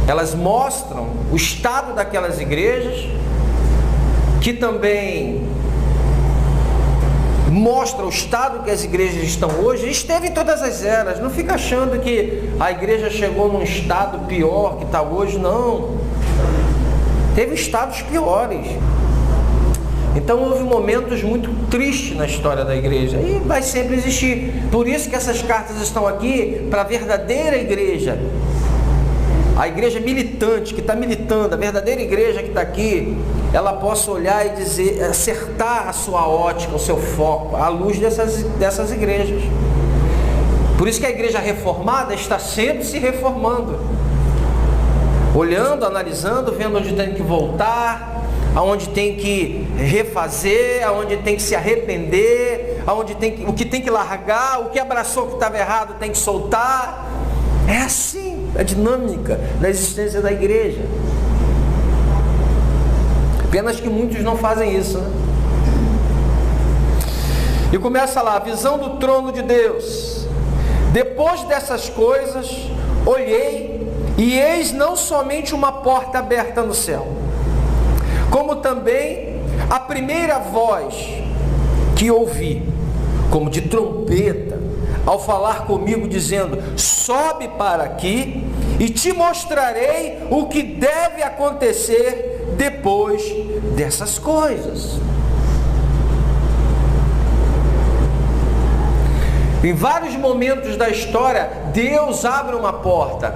Elas mostram o estado daquelas igrejas, que também mostra o estado que as igrejas estão hoje. Esteve em todas as eras. Não fica achando que a igreja chegou num estado pior que está hoje. Não. Teve estados piores. Então houve momentos muito tristes na história da igreja. E vai sempre existir. Por isso que essas cartas estão aqui para a verdadeira igreja. A igreja militante, que está militando, a verdadeira igreja que está aqui, ela possa olhar e dizer, acertar a sua ótica, o seu foco, à luz dessas igrejas. Por isso que a igreja reformada está sempre se reformando, olhando, analisando, vendo onde tem que voltar, aonde tem que refazer, aonde tem que se arrepender, o que tem que largar, o que abraçou que estava errado tem que soltar. É assim a dinâmica da existência da igreja. Apenas que muitos não fazem isso, né? E começa lá, a visão do trono de Deus. Depois dessas coisas, olhei, e eis não somente uma porta aberta no céu, como também a primeira voz que ouvi, como de trombeta, ao falar comigo, dizendo: sobe para aqui e te mostrarei o que deve acontecer depois dessas coisas. Em vários momentos da história, Deus abre uma porta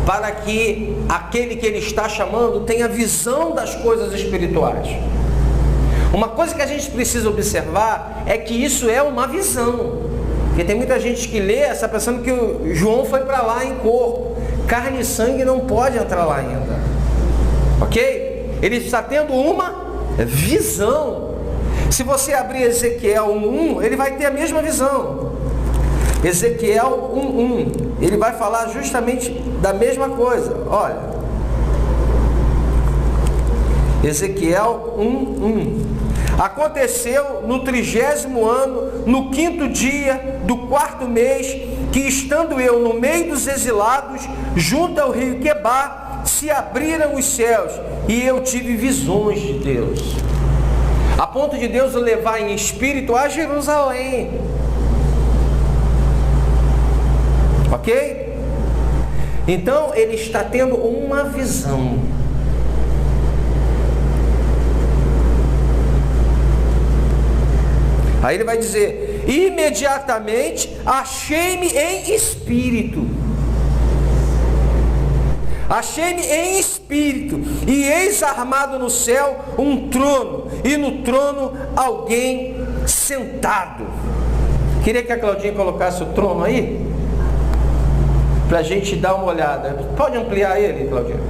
para que aquele que Ele está chamando tenha visão das coisas espirituais. Uma coisa que a gente precisa observar é que isso é uma visão. Porque tem muita gente que lê, está pensando que o João foi para lá em corpo. Carne e sangue não pode entrar lá ainda. Ok? Ele está tendo uma visão. Se você abrir Ezequiel 1:1, ele vai ter a mesma visão. Ezequiel 1:1, ele vai falar justamente da mesma coisa. Olha, Ezequiel 1:1. Aconteceu no 30º ano, no 5º dia do 4º mês, que estando eu no meio dos exilados, junto ao rio Quebar, se abriram os céus, e eu tive visões de Deus, a ponto de Deus o levar em espírito a Jerusalém. Ok? Então ele está tendo uma visão. Aí ele vai dizer: imediatamente achei-me em espírito. Achei-me em espírito, e eis armado no céu um trono, e no trono alguém sentado. Queria que a Claudinha colocasse o trono aí, para a gente dar uma olhada. Pode ampliar ele, Claudinha?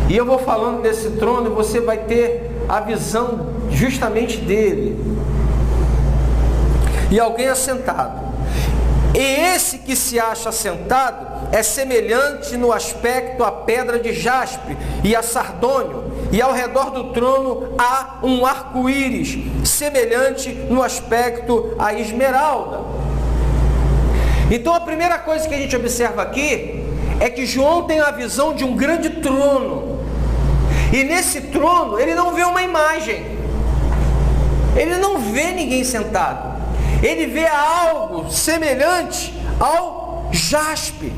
E eu vou falando desse trono, e você vai ter a visão justamente dele. E alguém assentado. E esse que se acha assentado é semelhante no aspecto à pedra de jaspe e a sardônio, e ao redor do trono há um arco-íris, semelhante no aspecto à esmeralda. Então a primeira coisa que a gente observa aqui é que João tem a visão de um grande trono. E nesse trono ele não vê uma imagem, ele não vê ninguém sentado, ele vê algo semelhante ao jaspe.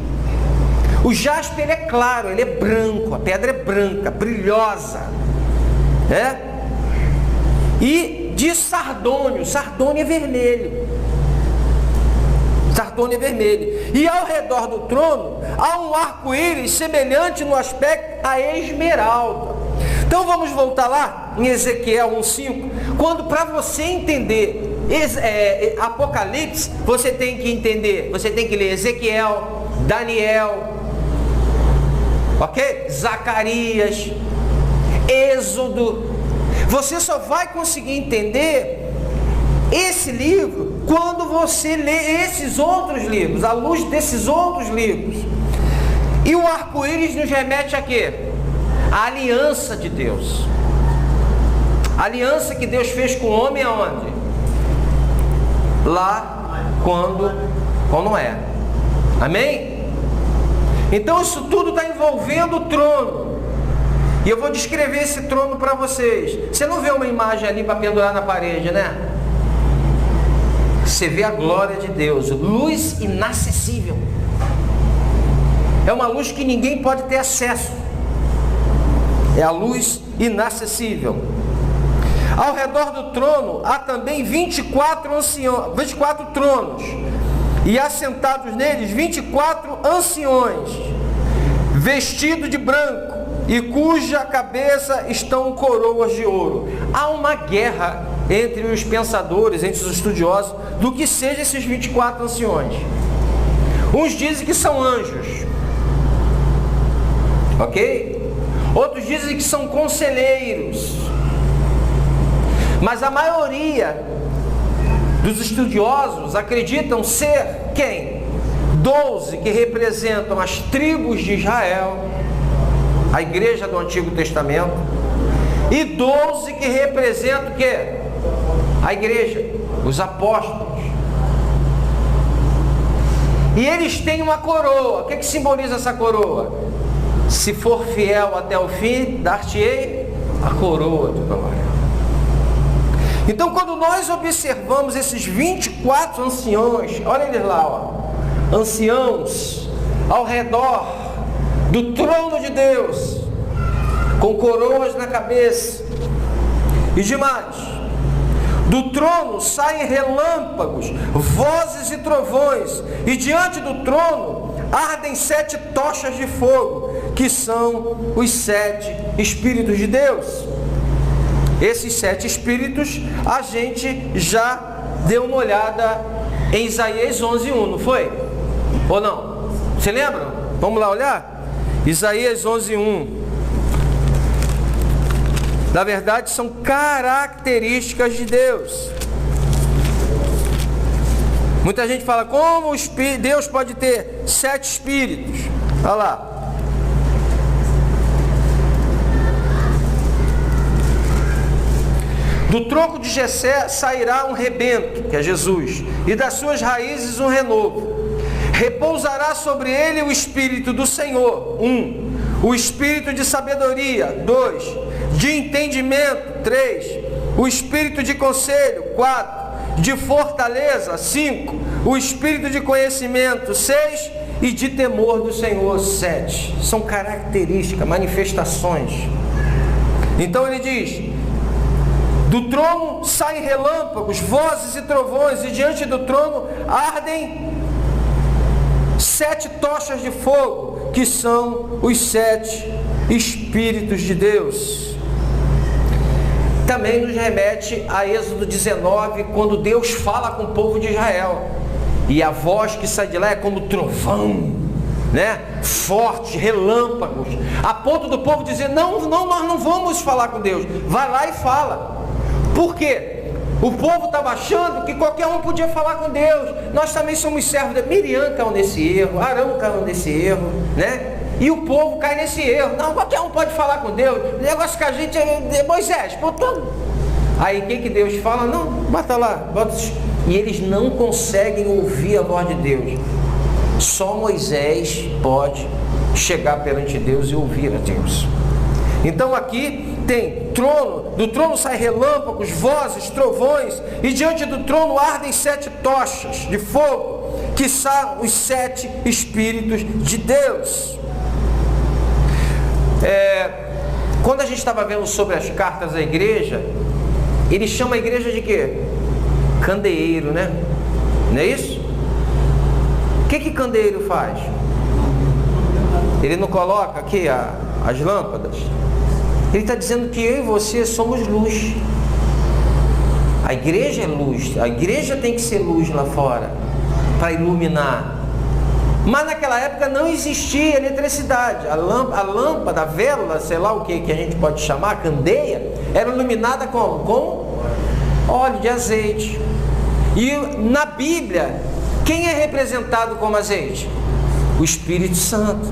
O jaspe, ele é claro, ele é branco, a pedra é branca, brilhosa, né? E de sardônio, sardônio é vermelho, sardônio é vermelho. E ao redor do trono há um arco-íris semelhante no aspecto à esmeralda. Então vamos voltar lá em Ezequiel 1:5, quando, para você entender Apocalipse, você tem que entender, você tem que ler Ezequiel, Daniel, ok? Zacarias, Êxodo. Você só vai conseguir entender esse livro quando você lê esses outros livros, à luz desses outros livros. E o arco-íris nos remete a quê? A aliança de Deus. A aliança que Deus fez com o homem aonde? Lá, quando com Noé. Amém? Então isso tudo está envolvendo o trono. E eu vou descrever esse trono para vocês. Você não vê uma imagem ali para pendurar na parede, né? Você vê a glória de Deus, luz inacessível. É uma luz que ninguém pode ter acesso. É a luz inacessível. Ao redor do trono há também 24 tronos, e assentados neles 24 anciões, vestidos de branco, e cuja cabeça estão coroas de ouro. Há uma guerra entre os pensadores, entre os estudiosos, do que sejam esses 24 anciões. Uns dizem que são anjos, ok? Outros dizem que são conselheiros. Mas a maioria dos estudiosos acreditam ser quem? 12 que representam as tribos de Israel, a igreja do Antigo Testamento, e 12 que representam o quê? A igreja, os apóstolos. E eles têm uma coroa. O que simboliza essa coroa? Se for fiel até o fim, dar-te-ei a coroa de glória. Então, quando nós observamos esses 24 anciões, olha eles lá, ó, anciãos ao redor do trono de Deus, com coroas na cabeça, e demais, do trono saem relâmpagos, vozes e trovões, e diante do trono ardem 7 tochas de fogo, que são os 7 Espíritos de Deus. Esses 7 Espíritos a gente já deu uma olhada em Isaías 11:1, não foi? Ou não? Você lembra? Vamos lá olhar? Isaías 11:1. Na verdade, são características de Deus. Muita gente fala, como Deus pode ter 7 espíritos? Olha lá. Do tronco de Jessé sairá um rebento, que é Jesus, e das suas raízes um renovo. Repousará sobre ele o Espírito do Senhor, 1. O Espírito de sabedoria, 2. De entendimento, 3. O Espírito de conselho, 4. De fortaleza, 5. O Espírito de conhecimento, 6. E de temor do Senhor, 7. São características, manifestações. Então ele diz, do trono saem relâmpagos, vozes e trovões, e diante do trono ardem 7 tochas de fogo, que são os 7 Espíritos de Deus. Também nos remete a Êxodo 19, quando Deus fala com o povo de Israel, e a voz que sai de lá é como trovão, né? Forte, relâmpagos, a ponto do povo dizer, não, nós não vamos falar com Deus. Vai lá e fala. Por quê? O povo estava achando que qualquer um podia falar com Deus. Nós também somos servos de Miriam, caiu nesse erro, Arão caiu nesse erro, né? E o povo cai nesse erro. Não, qualquer um pode falar com Deus. O negócio que a gente é Moisés, todo. Aí o que Deus fala? Não, bota lá, bota. E eles não conseguem ouvir a voz de Deus. Só Moisés pode chegar perante Deus e ouvir a Deus. Então aqui tem trono, do trono saem relâmpagos, vozes, trovões, e diante do trono ardem 7 tochas de fogo, que são os 7 Espíritos de Deus. Quando a gente estava vendo sobre as cartas à igreja, ele chama a igreja de quê? Candeeiro, né? Não é isso? O que candeeiro faz? Ele não coloca aqui as lâmpadas? Ele está dizendo que eu e você somos luz. A igreja é luz. A igreja tem que ser luz lá fora, para iluminar. Mas naquela época não existia eletricidade. A lâmpada, a vela, sei lá o que a gente pode chamar, a candeia, era iluminada como? Com óleo de azeite. E na Bíblia, quem é representado como azeite? O Espírito Santo.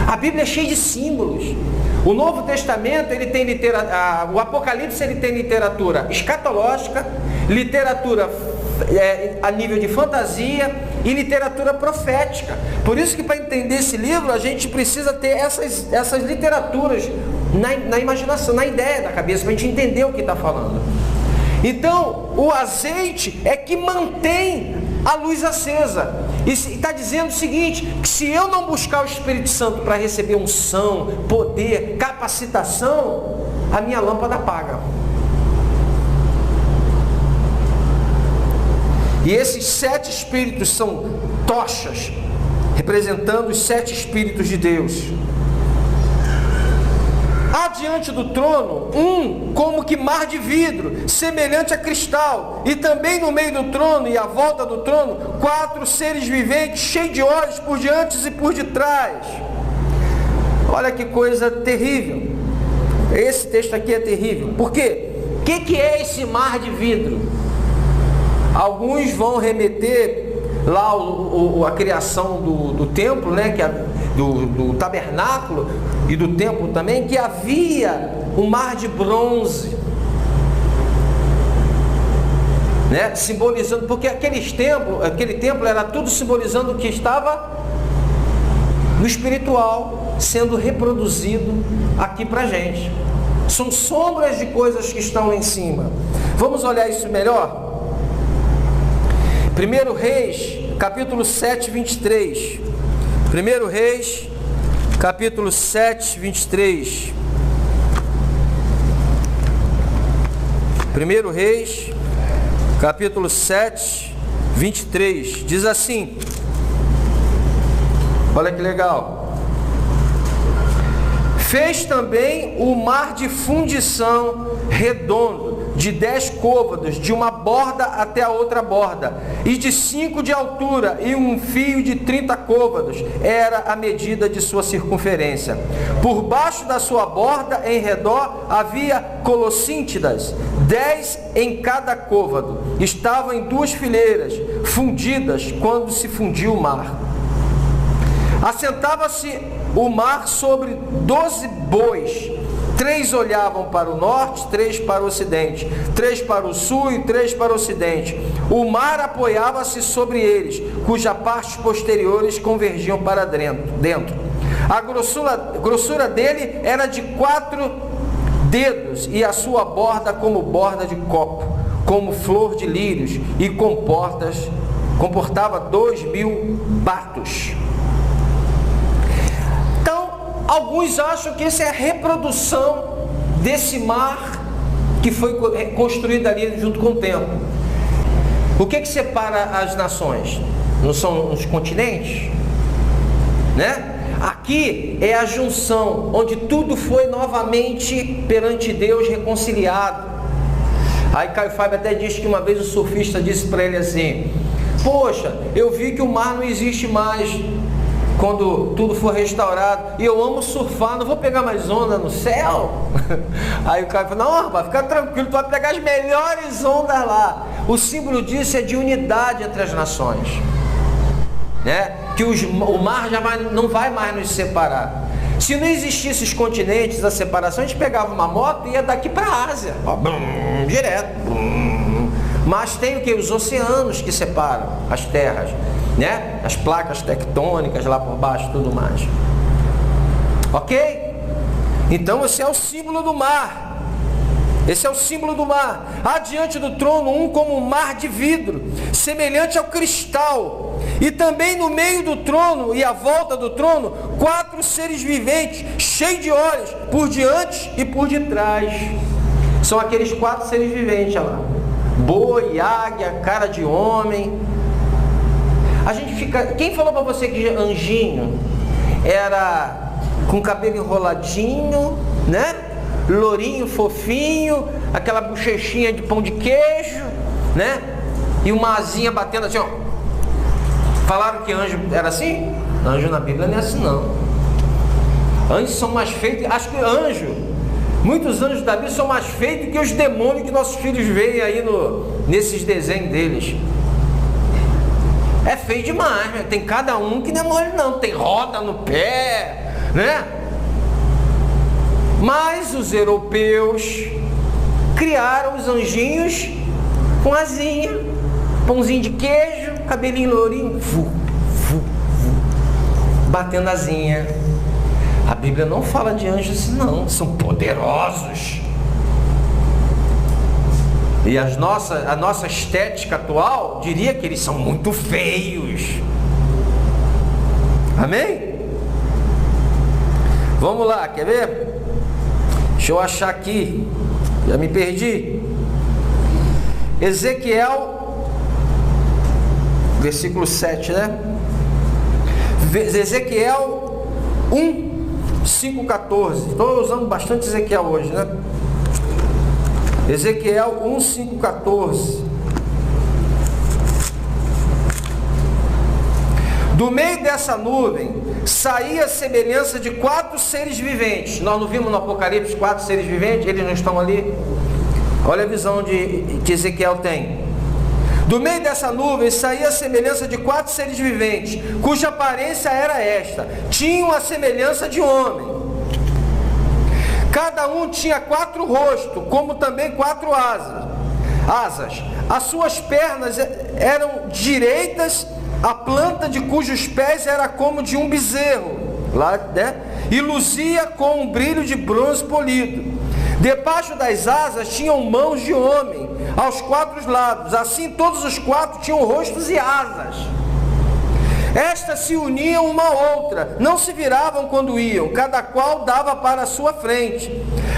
A Bíblia é cheia de símbolos. O Novo Testamento, ele tem o Apocalipse, ele tem literatura escatológica, literatura a nível de fantasia e literatura profética. Por isso que para entender esse livro a gente precisa ter essas literaturas na imaginação, na ideia da cabeça, para a gente entender o que está falando. Então, o azeite é que mantém a luz acesa. E está dizendo o seguinte, que se eu não buscar o Espírito Santo para receber unção, poder, capacitação, a minha lâmpada apaga. E esses 7 espíritos são tochas, representando os 7 espíritos de Deus. Há diante do trono como que mar de vidro, semelhante a cristal, e também no meio do trono e à volta do trono, 4 seres viventes, cheios de olhos por diante e por detrás. Olha que coisa terrível. Esse texto aqui é terrível. Por quê? O que é esse mar de vidro? Alguns vão remeter lá a criação do templo, né, que do tabernáculo e do templo também, que havia um mar de bronze, né, simbolizando, porque aquele templo era tudo simbolizando o que estava no espiritual sendo reproduzido aqui pra gente. São sombras de coisas que estão lá em cima. Vamos olhar isso melhor? 1 Reis, capítulo 7, 23. 1 Reis, capítulo 7, 23. 1 Reis, capítulo 7, 23. Diz assim. Olha que legal. Fez também o mar de fundição redondo, de 10 côvados, de uma borda até a outra borda, e de 5 de altura, e um fio de 30 côvados, era a medida de sua circunferência. Por baixo da sua borda, em redor, havia colossíntidas, 10 em cada côvado. Estavam em 2 fileiras, fundidas quando se fundiu o mar. Assentava-se o mar sobre 12 bois. 3 olhavam para o norte, 3 para o ocidente, 3 para o sul e 3 para o ocidente. O mar apoiava-se sobre eles, cujas partes posteriores convergiam para dentro. A grossura dele era de 4 dedos, e a sua borda como borda de copo, como flor de lírios, e comportava 2.000 batos. Alguns acham que essa é a reprodução desse mar que foi construído ali junto com o templo. O que separa as nações? Não são os continentes? Né? Aqui é a junção, onde tudo foi novamente perante Deus reconciliado. Aí Caio Fábio até diz que uma vez o surfista disse para ele assim: poxa, eu vi que o mar não existe mais quando tudo for restaurado, e eu amo surfar, não vou pegar mais onda no céu? Aí o cara falou: não, rapaz, fica tranquilo, tu vai pegar as melhores ondas lá. O símbolo disso é de unidade entre as nações, né? Que o mar não vai mais nos separar. Se não existissem os continentes, a separação, a gente pegava uma moto e ia daqui para a Ásia, direto. Mas tem o que? Os oceanos que separam as terras, né? As placas tectônicas lá por baixo e tudo mais. Ok? Então esse é o símbolo do mar. Esse é o símbolo do mar. Há diante do trono como um mar de vidro, semelhante ao cristal. E também no meio do trono e à volta do trono, 4 seres viventes, cheios de olhos, por diante e por detrás. São aqueles 4 seres viventes, olha lá. Boi, águia, cara de homem. A gente fica... Quem falou para você que anjinho era com cabelo enroladinho, né? Lourinho, fofinho, aquela bochechinha de pão de queijo, né? E uma asinha batendo assim, ó. Falaram que anjo era assim? Anjo na Bíblia não é assim, não. Anjos são mais feitos... Acho que muitos anjos da Bíblia são mais feitos que os demônios que nossos filhos veem aí nesses desenhos deles. É feio demais, né? Tem cada um que não é mole não, tem roda no pé, né? Mas os europeus criaram os anjinhos com asinha, pãozinho de queijo, cabelinho lourinho, batendo asinha. A Bíblia não fala de anjos assim, não, são poderosos. E a nossa estética atual diria que eles são muito feios. Amém? Vamos lá, quer ver? Deixa eu achar aqui, já me perdi. Ezequiel, versículo 7, né? Ezequiel 1, 5, 14. Estou usando bastante Ezequiel hoje, né? Ezequiel 1, 5, 14. Do meio dessa nuvem saía a semelhança de 4 seres viventes. Nós não vimos no Apocalipse 4 seres viventes? Eles não estão ali? Olha a visão que Ezequiel tem. Do meio dessa nuvem saía a semelhança de 4 seres viventes, cuja aparência era esta: tinham a semelhança de homem. Cada um tinha 4 rostos, como também 4 asas. As suas pernas eram direitas, a planta de cujos pés era como de um bezerro, e luzia com um brilho de bronze polido. Debaixo das asas tinham mãos de homem aos 4 lados, assim todos os 4 tinham rostos e asas. Estas se uniam uma à outra, não se viravam quando iam, cada qual dava para a sua frente.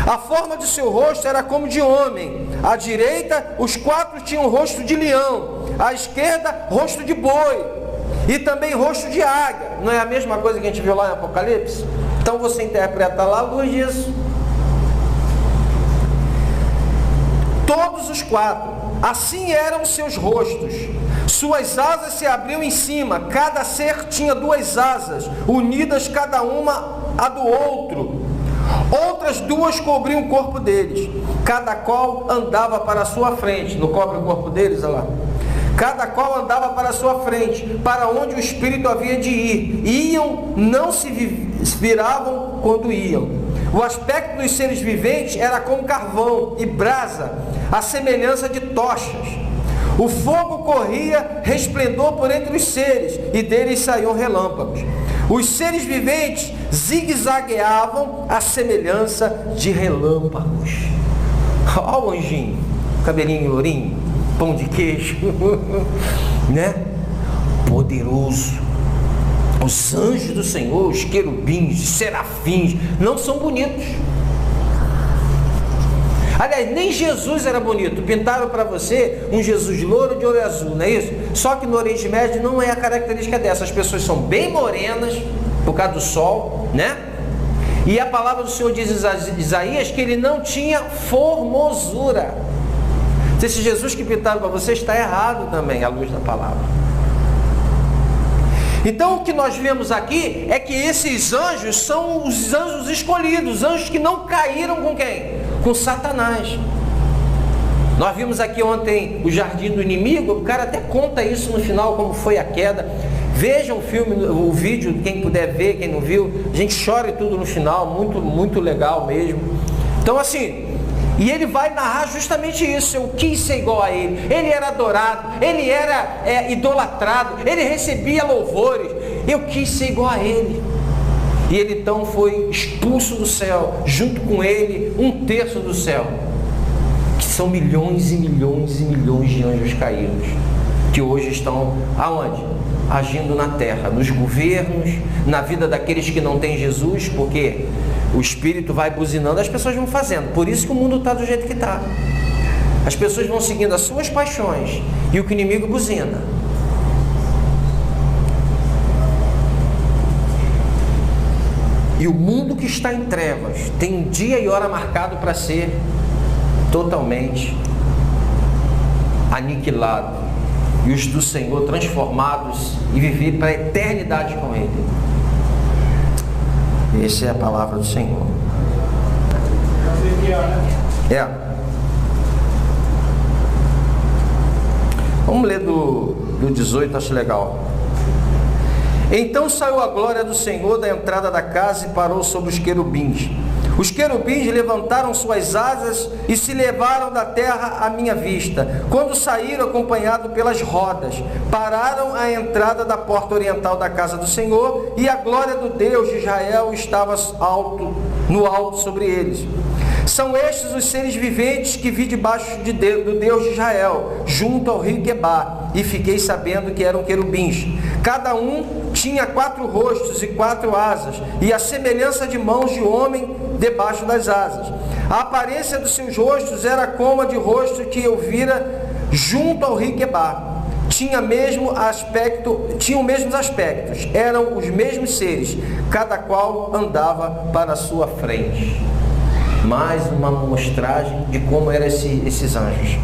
A forma de seu rosto era como de homem. À direita, os 4 tinham rosto de leão, à esquerda, rosto de boi, e também rosto de águia. Não é a mesma coisa que a gente viu lá em Apocalipse? Então você interpreta lá a luz disso. Todos os 4, assim eram seus rostos. Suas asas se abriam em cima, cada ser tinha 2 asas, unidas cada uma a do outro. Outras 2 cobriam o corpo deles, cada qual andava para a sua frente. Não cobre o corpo deles, olha lá. Cada qual andava para a sua frente, para onde o Espírito havia de ir. Iam, não se viravam quando iam. O aspecto dos seres viventes era como carvão e brasa, à semelhança de tochas. O fogo corria resplendor por entre os seres, e deles saíam relâmpagos. Os seres viventes zigue-zagueavam à semelhança de relâmpagos. Olha o anjinho, cabelinho lourinho, pão de queijo, né? Poderoso. Os anjos do Senhor, os querubins, os serafins, não são bonitos. Aliás, nem Jesus era bonito. Pintaram para você um Jesus louro de olho azul, não é isso? Só que no Oriente Médio não é a característica dessa. As pessoas são bem morenas por causa do sol, né? E a palavra do Senhor diz em Isaías que ele não tinha formosura. Esse Jesus que pintaram para você está errado também, à luz da palavra. Então o que nós vemos aqui é que esses anjos são os anjos escolhidos, anjos que não caíram com quem? Com Satanás. Nós vimos aqui ontem o jardim do inimigo, o cara até conta isso no final, como foi a queda. Veja o filme, o vídeo, quem puder ver, quem não viu, a gente chora e tudo no final, muito, muito legal mesmo. Então assim, e ele vai narrar justamente isso. Eu quis ser igual a ele. Ele era adorado, ele era idolatrado, ele recebia louvores. Eu quis ser igual a ele. E ele então foi expulso do céu, junto com ele 1/3 do céu, que são milhões e milhões e milhões de anjos caídos, que hoje estão aonde? Agindo na terra, nos governos, na vida daqueles que não têm Jesus, porque o Espírito vai buzinando, as pessoas vão fazendo. Por isso que o mundo está do jeito que está. As pessoas vão seguindo as suas paixões e o que o inimigo buzina. E o mundo que está em trevas tem um dia e hora marcado para ser totalmente aniquilado. E os do Senhor transformados e viver para a eternidade com Ele. Essa é a palavra do Senhor. Vamos ler do 18, acho legal. Então saiu a glória do Senhor da entrada da casa e parou sobre os querubins. Os querubins levantaram suas asas e se levaram da terra à minha vista. Quando saíram acompanhados pelas rodas, pararam à entrada da porta oriental da casa do Senhor, e a glória do Deus de Israel estava no alto sobre eles. São estes os seres viventes que vi debaixo do Deus de Israel, junto ao rio Quebar, e fiquei sabendo que eram querubins. Cada um tinha 4 rostos e 4 asas, e a semelhança de mãos de homem debaixo das asas. A aparência dos seus rostos era como a de rosto que eu vira junto ao rio Quebar. Tinham os mesmos aspectos, eram os mesmos seres, cada qual andava para a sua frente. Mais uma mostragem de como eram esses anjos.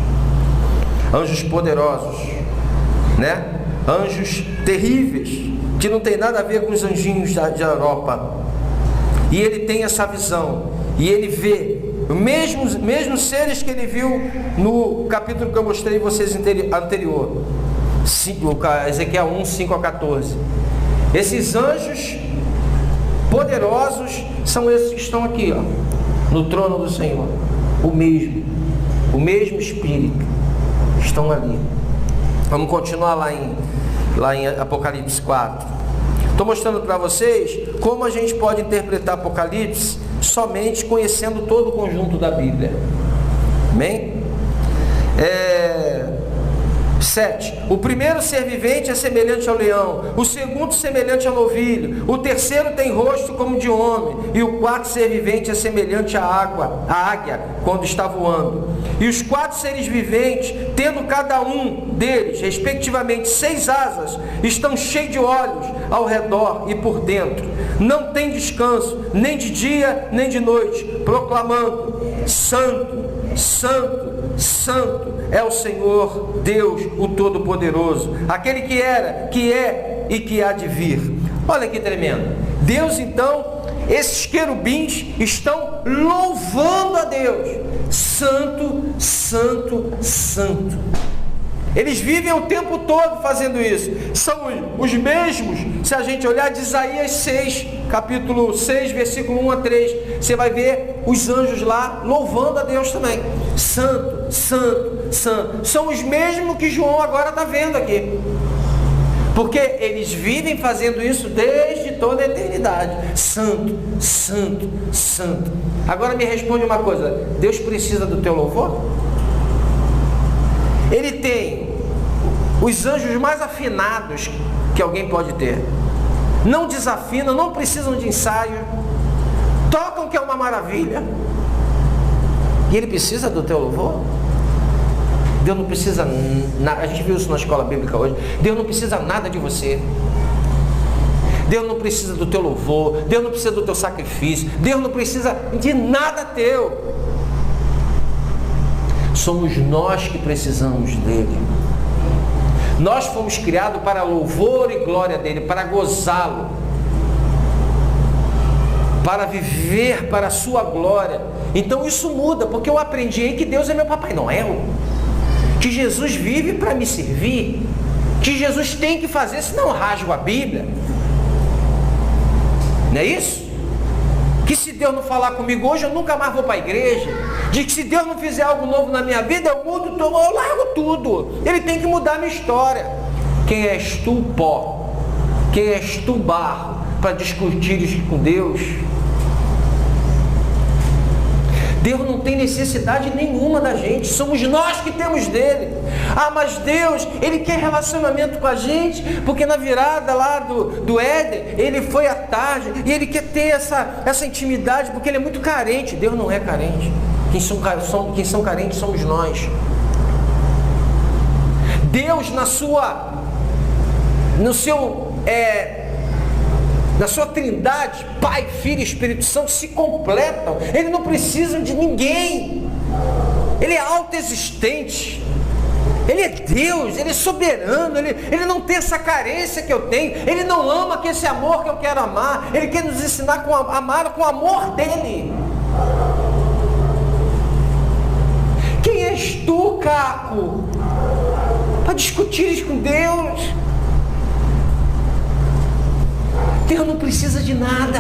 Anjos poderosos, né? Anjos terríveis, que não tem nada a ver com os anjinhos da Europa. E ele tem essa visão, e ele vê os mesmos seres que ele viu no capítulo que eu mostrei a vocês anterior, Ezequiel 1, 5 a 14. Esses anjos poderosos são esses que estão aqui, ó, no trono do Senhor. O mesmo Espírito estão ali. Vamos continuar lá em Apocalipse 4. Estou mostrando para vocês como a gente pode interpretar Apocalipse somente conhecendo todo o conjunto da Bíblia. Amém? 7. O primeiro ser vivente é semelhante ao leão, o segundo semelhante ao novilho, o terceiro tem rosto como de homem, e o quarto ser vivente é semelhante à águia, quando está voando. E os 4 seres viventes, tendo cada um deles, respectivamente, 6 asas, estão cheios de olhos ao redor e por dentro. Não tem descanso, nem de dia, nem de noite, proclamando: Santo, Santo, Santo é o Senhor Deus, o Todo-Poderoso, aquele que era, que é e que há de vir. Olha que tremendo. Deus, então, esses querubins estão louvando a Deus. Santo, Santo, Santo. Eles vivem o tempo todo fazendo isso. São os mesmos, se a gente olhar de Isaías 6, capítulo 6, versículo 1 a 3, você vai ver os anjos lá louvando a Deus também. Santo, Santo, Santo. São os mesmos que João agora está vendo aqui. Porque eles vivem fazendo isso desde toda a eternidade. Santo, Santo, Santo. Agora me responde uma coisa: Deus precisa do teu louvor? Ele tem os anjos mais afinados que alguém pode ter. Não desafinam, não precisam de ensaio, tocam que é uma maravilha. E ele precisa do teu louvor? Deus não precisa nada. A gente viu isso na escola bíblica hoje. Deus não precisa nada de você. Deus não precisa do teu louvor. Deus não precisa do teu sacrifício. Deus não precisa de nada teu. Somos nós que precisamos dele. Nós fomos criados para louvor e glória dele, para gozá-lo, para viver para a sua glória. Então isso muda, porque eu aprendi que Deus é meu Papai Noel, que Jesus vive para me servir, que Jesus tem que fazer, senão eu rasgo a Bíblia. Não é isso? Que se Deus não falar comigo hoje, eu nunca mais vou para a igreja. De que se Deus não fizer algo novo na minha vida, eu mudo, eu largo tudo. Ele tem que mudar a minha história. Quem és tu, pó? Quem és tu, barro, para discutir com Deus? Deus não tem necessidade nenhuma da gente, somos nós que temos dele. Ah, mas Deus, ele quer relacionamento com a gente, porque na virada lá do Éden, ele foi à tarde, e ele quer ter essa intimidade, porque ele é muito carente. Deus não é carente. Quem são carentes somos nós. Deus na sua trindade, Pai, Filho e Espírito Santo se completam. Ele não precisa de ninguém. Ele é autoexistente. Ele é Deus, ele é soberano, ele não tem essa carência que eu tenho. Ele não ama com esse amor que eu quero amar. Ele quer nos ensinar a amar com o amor dele. Quem és tu, Caco, para discutir com Deus? Deus não precisa de nada.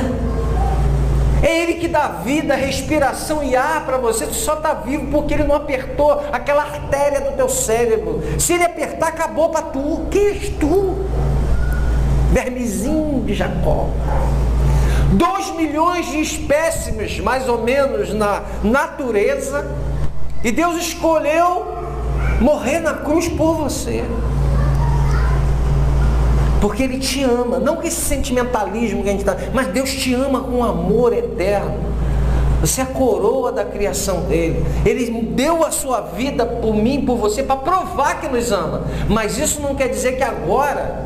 É Ele que dá vida, respiração e ar para você. Tu só está vivo porque Ele não apertou aquela artéria do teu cérebro. Se Ele apertar, acabou para tu. Quem és tu? Vermezinho de Jacó. 2 milhões de espécimes, mais ou menos, na natureza. E Deus escolheu morrer na cruz por você. Porque Ele te ama, não com esse sentimentalismo que a gente está, mas Deus te ama com amor eterno. Você é a coroa da criação dele. Ele deu a sua vida por mim, por você, para provar que nos ama. Mas isso não quer dizer que agora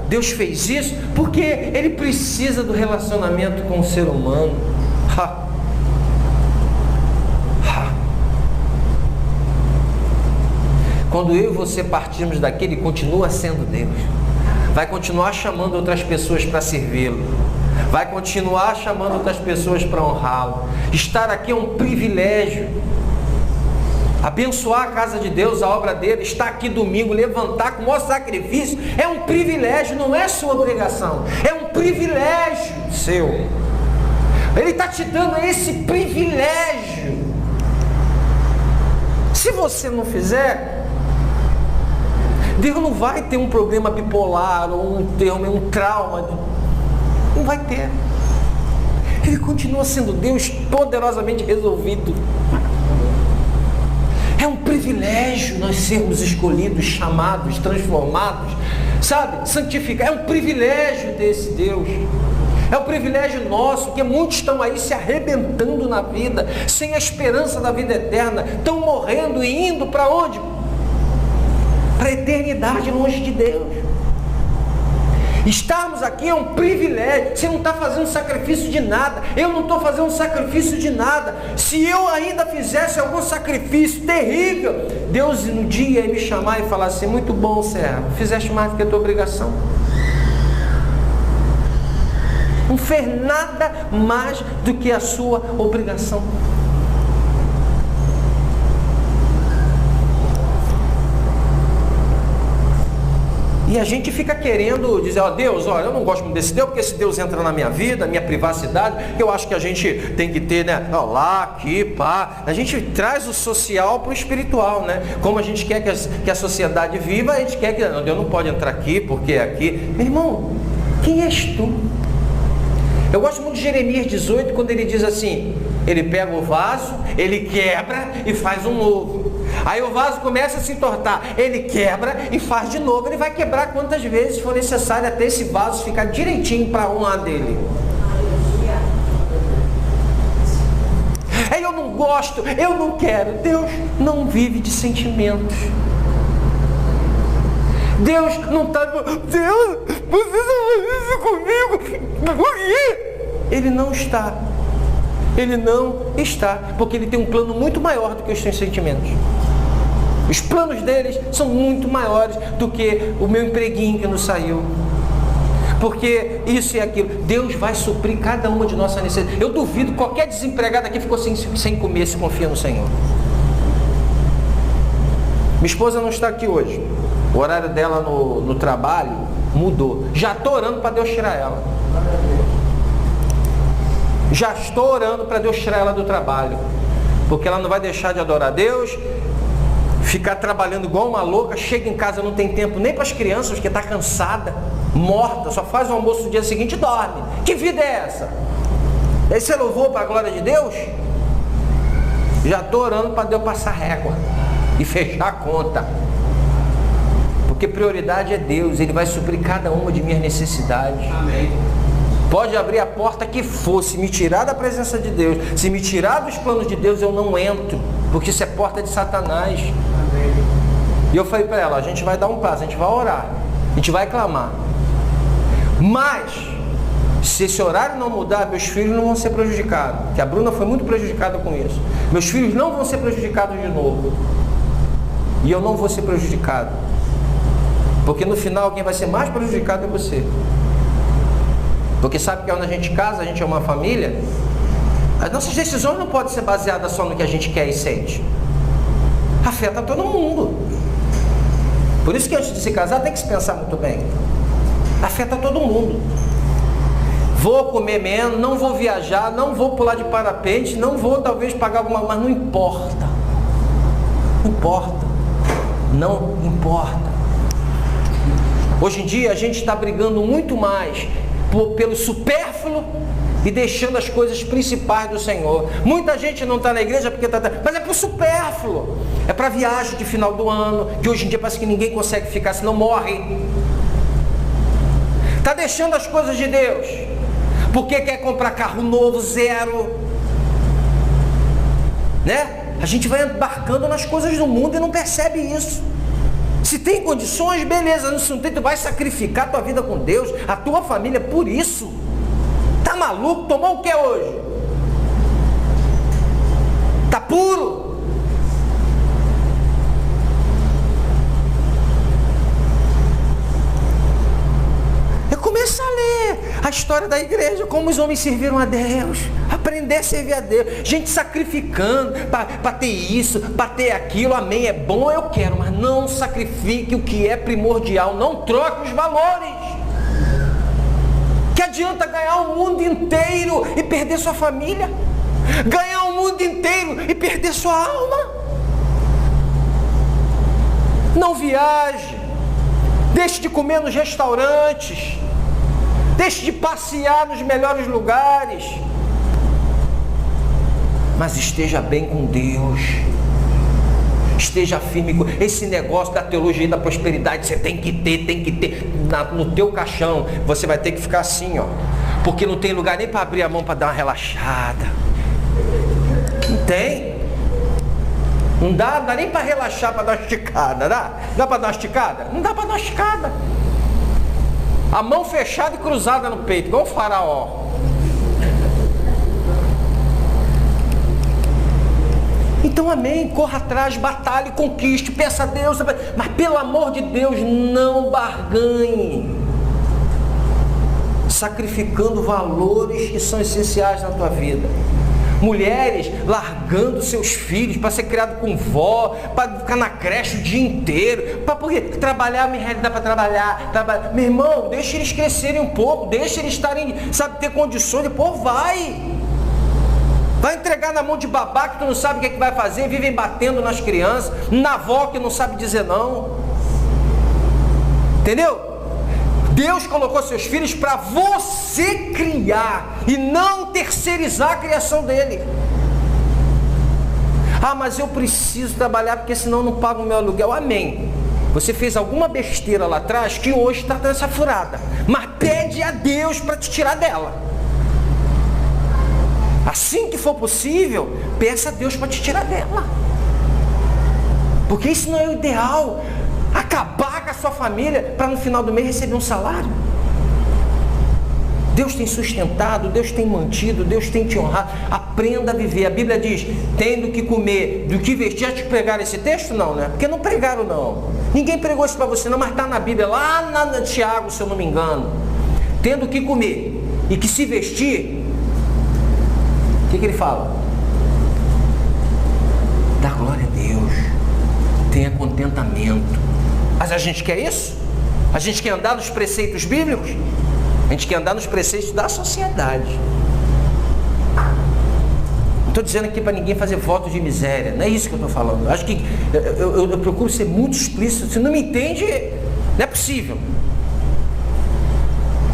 Deus fez isso porque Ele precisa do relacionamento com o ser humano. Quando eu e você partirmos daqui, Ele continua sendo Deus. Vai continuar chamando outras pessoas para servi-lo. Vai continuar chamando outras pessoas para honrá-lo. Estar aqui é um privilégio. Abençoar a casa de Deus, a obra dele, estar aqui domingo, levantar com o maior sacrifício, é um privilégio, não é sua obrigação. É um privilégio seu. Ele está te dando esse privilégio. Se você não fizer, Deus não vai ter um problema bipolar ou um trauma. Não vai ter. Ele continua sendo Deus poderosamente resolvido. É um privilégio nós sermos escolhidos, chamados, transformados, sabe? Santificados. É um privilégio desse Deus. É um privilégio nosso, porque muitos estão aí se arrebentando na vida, sem a esperança da vida eterna. Estão morrendo e indo para onde? Para a eternidade longe de Deus. Estarmos aqui é um privilégio. Você não está fazendo sacrifício de nada. Eu não estou fazendo sacrifício de nada. Se eu ainda fizesse algum sacrifício terrível, Deus no dia ia me chamar e falar assim: muito bom, servo, fizeste mais do que a tua obrigação. Não fez nada mais do que a sua obrigação. E a gente fica querendo dizer: ó, Deus, olha, eu não gosto muito desse Deus, porque esse Deus entra na minha vida, minha privacidade, eu acho que a gente tem que ter, né, ó, lá, aqui, pá. A gente traz o social para o espiritual, né? Como a gente quer que a sociedade viva, a gente quer que, não, Deus não pode entrar aqui, porque é aqui. Meu irmão, quem és tu? Eu gosto muito de Jeremias 18, quando ele diz assim: ele pega o vaso, ele quebra e faz um novo. Aí o vaso começa a se entortar, ele quebra e faz de novo. Ele vai quebrar quantas vezes for necessário até esse vaso ficar direitinho para um lado dele. Aí eu não gosto, eu não quero. Deus não vive de sentimentos. Deus não está... Deus, você não faz isso comigo. Por quê? Ele não está. Ele não está. Porque Ele tem um plano muito maior do que os seus sentimentos. Os planos deles são muito maiores do que o meu empreguinho que não saiu. Porque isso e aquilo. Deus vai suprir cada uma de nossas necessidades. Eu duvido qualquer desempregado aqui ficou sem comer se confia no Senhor. Minha esposa não está aqui hoje. O horário dela no trabalho mudou. Já estou orando para Deus tirar ela. Já estou orando para Deus tirar ela do trabalho. Porque ela não vai deixar de adorar a Deus, ficar trabalhando igual uma louca, chega em casa, não tem tempo nem para as crianças, porque está cansada, morta, só faz o almoço no dia seguinte e dorme. Que vida é essa? Aí você louvou para a glória de Deus? Já estou orando para Deus passar régua e fechar a conta. Porque prioridade é Deus, Ele vai suprir cada uma de minhas necessidades. Amém. Pode abrir a porta que for, se me tirar da presença de Deus, se me tirar dos planos de Deus, eu não entro, porque isso é porta de Satanás. Amém. E eu falei para ela: a gente vai dar um passo, a gente vai orar, a gente vai clamar. Mas, se esse horário não mudar, meus filhos não vão ser prejudicados. Porque a Bruna foi muito prejudicada com isso. Meus filhos não vão ser prejudicados de novo. E eu não vou ser prejudicado. Porque no final quem vai ser mais prejudicado é você. Porque sabe que quando a gente casa, a gente é uma família, as nossas decisões não podem ser baseadas só no que a gente quer e sente. Afeta todo mundo. Por isso que antes de se casar tem que se pensar muito bem. Afeta todo mundo. vou comer menos, não vou viajar, não vou pular de parapente, não vou talvez pagar alguma, mas não importa. Não importa. Não importa. Hoje em dia a gente está brigando muito mais pelo supérfluo e deixando as coisas principais do Senhor. Muita gente não está na igreja porque está... Mas é para o supérfluo. É para viagem de final do ano, que hoje em dia parece que ninguém consegue ficar, senão morre. Está deixando as coisas de Deus, porque quer comprar carro novo, zero. Né? A gente vai embarcando nas coisas do mundo e não percebe isso. Se tem condições, beleza. Se não tem, tu vai sacrificar a tua vida com Deus, a tua família por isso. Tá maluco? Tomou o que hoje? Tá puro? Eu começo a ler a história da igreja, como os homens serviram a Deus, aprender a servir a Deus, gente sacrificando para ter isso, para ter aquilo, amém, é bom, eu quero, mas não sacrifique o que é primordial, não troque os valores. Que adianta ganhar o mundo inteiro e perder sua família? Ganhar o mundo inteiro e perder sua alma? Não viaje, deixe de comer nos restaurantes, deixe de passear nos melhores lugares, mas esteja bem com Deus, esteja firme com esse negócio da teologia da prosperidade. Você tem que ter no teu caixão, você vai ter que ficar assim, ó, porque não tem lugar nem para abrir a mão para dar uma relaxada. Não tem. Não dá nem para relaxar, para dar uma esticada. Dá para dar uma esticada? Não dá para dar uma esticada. A mão fechada e cruzada no peito, igual o faraó. Então, amém, corra atrás, batalhe, conquiste, peça a Deus, mas pelo amor de Deus, não barganhe, sacrificando valores que são essenciais na tua vida. Mulheres largando seus filhos para ser criado com vó, para ficar na creche o dia inteiro, para trabalhar, minha realidade para trabalhar. Meu irmão, deixa eles crescerem um pouco, deixa eles estarem, ter condições, depois vai entregar na mão de babá que tu não sabe o que vai fazer, vivem batendo nas crianças, na avó que não sabe dizer não. Entendeu? Deus colocou seus filhos para você criar e não terceirizar a criação dele. Ah, mas eu preciso trabalhar porque senão não pago o meu aluguel. Amém. Você fez alguma besteira lá atrás que hoje está nessa furada, mas pede a Deus para te tirar dela. Assim que for possível, peça a Deus para te tirar dela. Porque isso não é o ideal. Acabar com a sua família para no final do mês receber um salário. Deus tem sustentado, Deus tem mantido, Deus tem te honrado. Aprenda a viver. A Bíblia diz, tem do que comer, do que vestir. Já te pregaram esse texto? Não, né? Porque não pregaram, não. Ninguém pregou isso para você, não, mas está na Bíblia, lá na Tiago, se eu não me engano. Tendo o que comer e que se vestir, o que ele fala? Dá glória a Deus. Tenha contentamento. Mas a gente quer isso? A gente quer andar nos preceitos bíblicos? A gente quer andar nos preceitos da sociedade. Não estou dizendo aqui para ninguém fazer voto de miséria. Não é isso que eu estou falando. Acho que eu procuro ser muito explícito. Se não me entende, não é possível.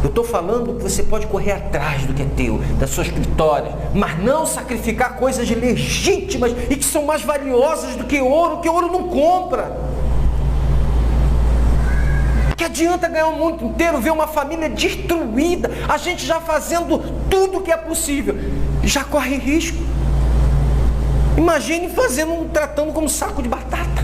Eu estou falando que você pode correr atrás do que é teu, das suas vitórias, mas não sacrificar coisas legítimas e que são mais valiosas do que ouro não compra. Que adianta ganhar o mundo inteiro, ver uma família destruída, a gente já fazendo tudo que é possível, já corre risco. Imagine tratando como saco de batata.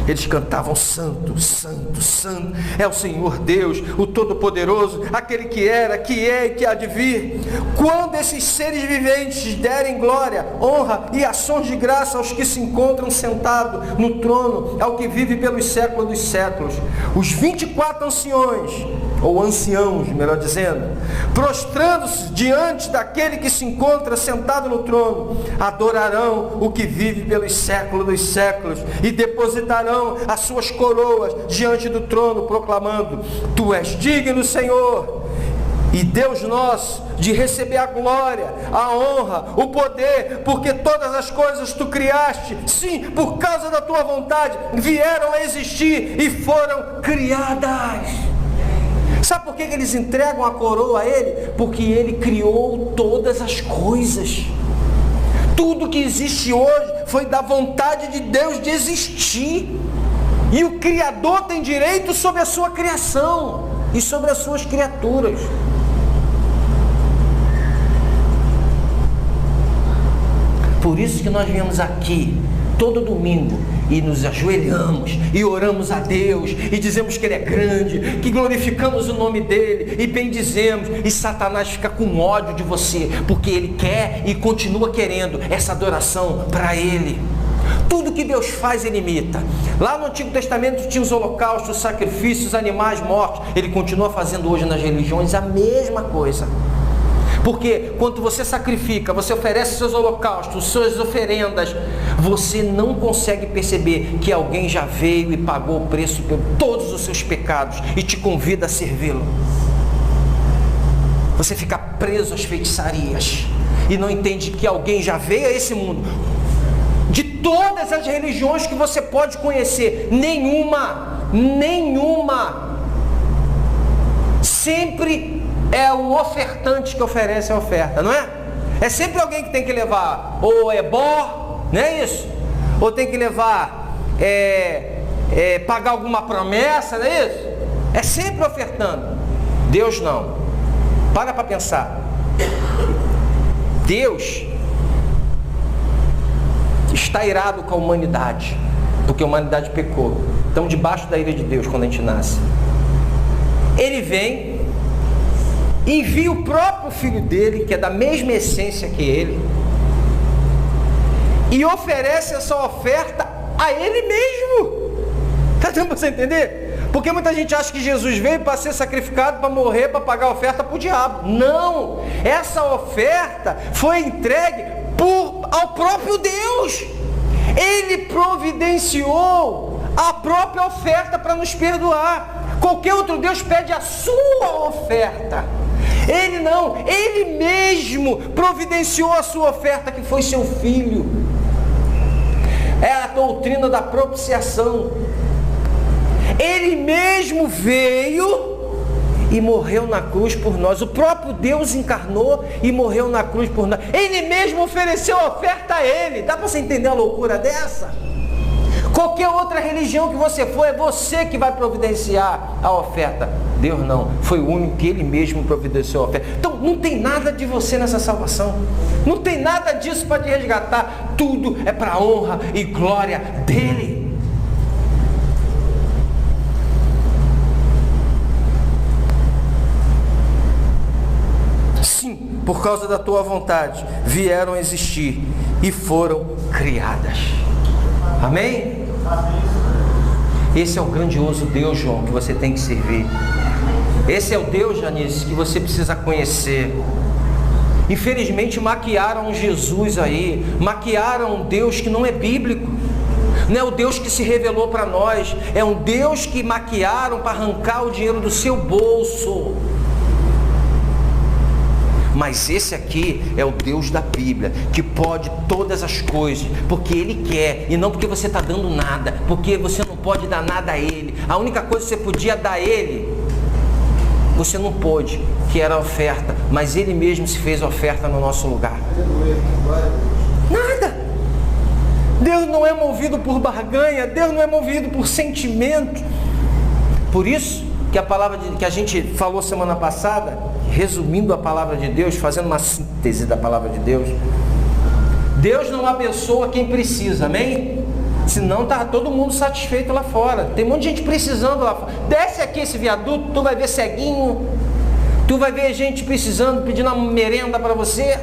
Eles cantavam santo, santo, santo é o Senhor Deus, o Todo-Poderoso, aquele que era, que é e que há de vir. Quando esses seres viventes derem glória, honra e ações de graça aos que se encontram sentados no trono, ao que vive pelos séculos dos séculos, os 24 anciões, ou anciãos, melhor dizendo, prostrando-se diante daquele que se encontra sentado no trono, adorarão o que vive pelos séculos dos séculos e depositarão as suas coroas diante do trono, proclamando: Tu és digno, Senhor, e Deus nosso, de receber a glória, a honra, o poder, porque todas as coisas tu criaste, sim, por causa da tua vontade, vieram a existir e foram criadas. Sabe por que eles entregam a coroa a Ele? Porque Ele criou todas as coisas. Tudo que existe hoje foi da vontade de Deus de existir. E o Criador tem direito sobre a sua criação e sobre as suas criaturas. Por isso que nós viemos aqui todo domingo e nos ajoelhamos e oramos a Deus e dizemos que Ele é grande, que glorificamos o nome dEle e bendizemos, e Satanás fica com ódio de você, porque ele quer e continua querendo essa adoração para Ele. Tudo que Deus faz, Ele imita. Lá no Antigo Testamento tinha os holocaustos, os sacrifícios, animais mortos. Ele continua fazendo hoje nas religiões a mesma coisa. Porque quando você sacrifica, você oferece seus holocaustos, suas oferendas, você não consegue perceber que alguém já veio e pagou o preço por todos os seus pecados e te convida a servi-lo. Você fica preso às feitiçarias e não entende que alguém já veio a esse mundo. De todas as religiões que você pode conhecer, nenhuma sempre é o ofertante que oferece a oferta, não é? É sempre alguém que tem que levar ou ebó, não é isso? Ou tem que levar, pagar alguma promessa, não é isso? É sempre ofertando. Deus não. Para pensar. Deus está irado com a humanidade, porque a humanidade pecou. Estamos debaixo da ira de Deus quando a gente nasce. Ele vem, envia o próprio filho dele, que é da mesma essência que ele, e oferece essa oferta a ele mesmo. Está dando para você entender? Porque muita gente acha que Jesus veio para ser sacrificado, para morrer, para pagar a oferta para o diabo. Não! Essa oferta foi entregue ao próprio Deus. Ele providenciou a própria oferta para nos perdoar. Qualquer outro Deus pede a sua oferta. Ele não, Ele mesmo providenciou a sua oferta, que foi seu filho. É a doutrina da propiciação. Ele mesmo veio e morreu na cruz por nós. O próprio Deus encarnou e morreu na cruz por nós. Ele mesmo ofereceu a oferta a Ele. Dá para você entender a loucura dessa? Qualquer outra religião que você for, é você que vai providenciar a oferta. Deus não, foi o único que Ele mesmo providenciou a oferta. Então não tem nada de você nessa salvação. Não tem nada disso para te resgatar. Tudo é para a honra e glória dEle. Sim, por causa da tua vontade, vieram a existir e foram criadas. Amém? Esse é o grandioso Deus, João, que você tem que servir. Esse é o Deus, Janice, que você precisa conhecer. Infelizmente maquiaram Jesus aí, maquiaram um Deus que não é bíblico. Não é o Deus que se revelou para nós, é um Deus que maquiaram para arrancar o dinheiro do seu bolso. Mas esse aqui é o Deus da Bíblia, que pode todas as coisas, porque Ele quer, e não porque você está dando nada, porque você não pode dar nada a Ele. A única coisa que você podia dar a Ele, você não pôde, que era a oferta, mas Ele mesmo se fez oferta no nosso lugar. Nada. Deus não é movido por barganha, Deus não é movido por sentimento. Por isso que a palavra que a gente falou semana passada, resumindo a palavra de Deus, fazendo uma síntese da palavra de Deus, Deus não abençoa quem precisa, amém? Senão está todo mundo satisfeito lá fora. Tem um monte de gente precisando lá fora. Desce aqui esse viaduto, tu vai ver ceguinho, tu vai ver gente precisando, pedindo uma merenda para você,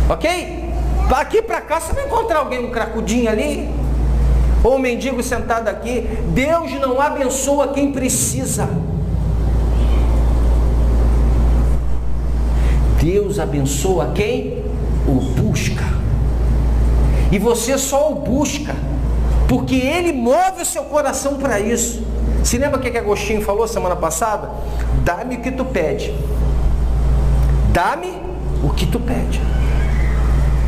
ok? Aqui para cá você vai encontrar alguém um cracudinho ali, ou um mendigo sentado aqui. Deus não abençoa quem precisa. Deus abençoa quem o busca. E você só o busca porque Ele move o seu coração para isso. Se lembra o que Agostinho falou semana passada? Dá-me o que tu pede. Dá-me o que tu pede.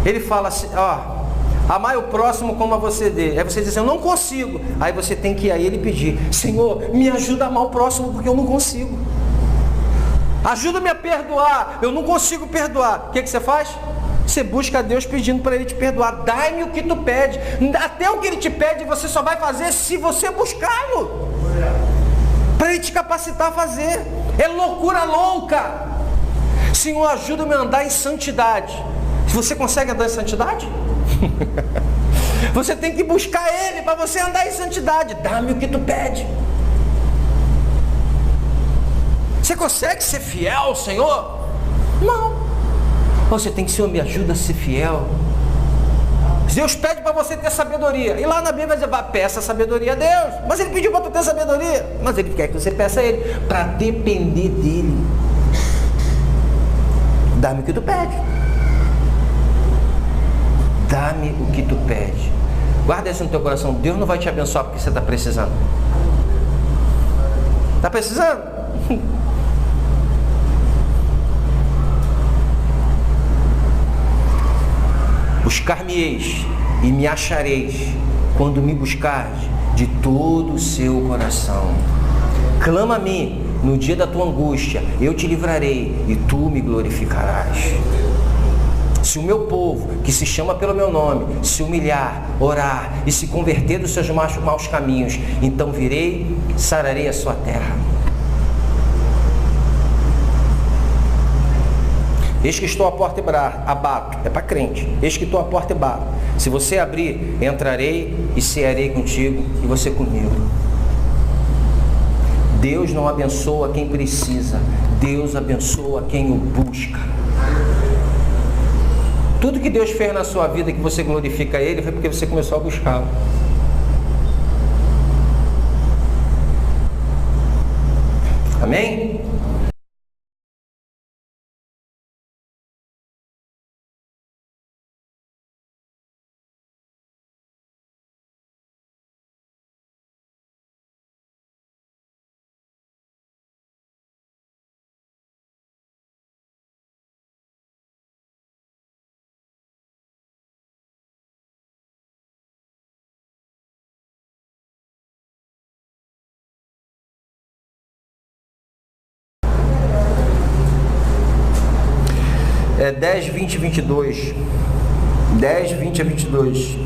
Ele fala assim, amai o próximo como a você dê. Aí você diz, eu não consigo. Aí você tem que ir a Ele e pedir, Senhor, me ajuda a amar o próximo porque eu não consigo. Ajuda-me a perdoar, eu não consigo perdoar. O que você faz? Você busca a Deus pedindo para Ele te perdoar. Dai-me o que tu pede. Até o que Ele te pede você só vai fazer se você buscá-lo, para Ele te capacitar a fazer. É loucura louca. Senhor, ajuda-me a andar em santidade. Você consegue andar em santidade? Você tem que buscar Ele para você andar em santidade. Dá-me o que tu pede. Você consegue ser fiel, Senhor? Não. Você tem que, Senhor, me ajuda a ser fiel. Deus pede para você ter sabedoria. E lá na Bíblia vai dizer, peça sabedoria a Deus. Mas Ele pediu para tu ter sabedoria. Mas Ele quer que você peça a Ele, para depender dEle. Dá-me o que tu pede. Dá-me o que tu pede. Guarda isso no teu coração. Deus não vai te abençoar porque você está precisando. Está precisando? Buscar-me-eis e me achareis quando me buscardes de todo o seu coração. Clama a mim no dia da tua angústia, eu te livrarei e tu me glorificarás. Se o meu povo, que se chama pelo meu nome, se humilhar, orar e se converter dos seus maus caminhos, então virei, sararei a sua terra. Eis que estou à porta e bato. É para crente. Eis que estou à porta e bato. Se você abrir, entrarei e cearei contigo e você comigo. Deus não abençoa quem precisa. Deus abençoa quem o busca. Tudo que Deus fez na sua vida que você glorifica Ele foi porque você começou a buscá-lo. Amém? É 10, 20 e 22. 10, 20 a 22.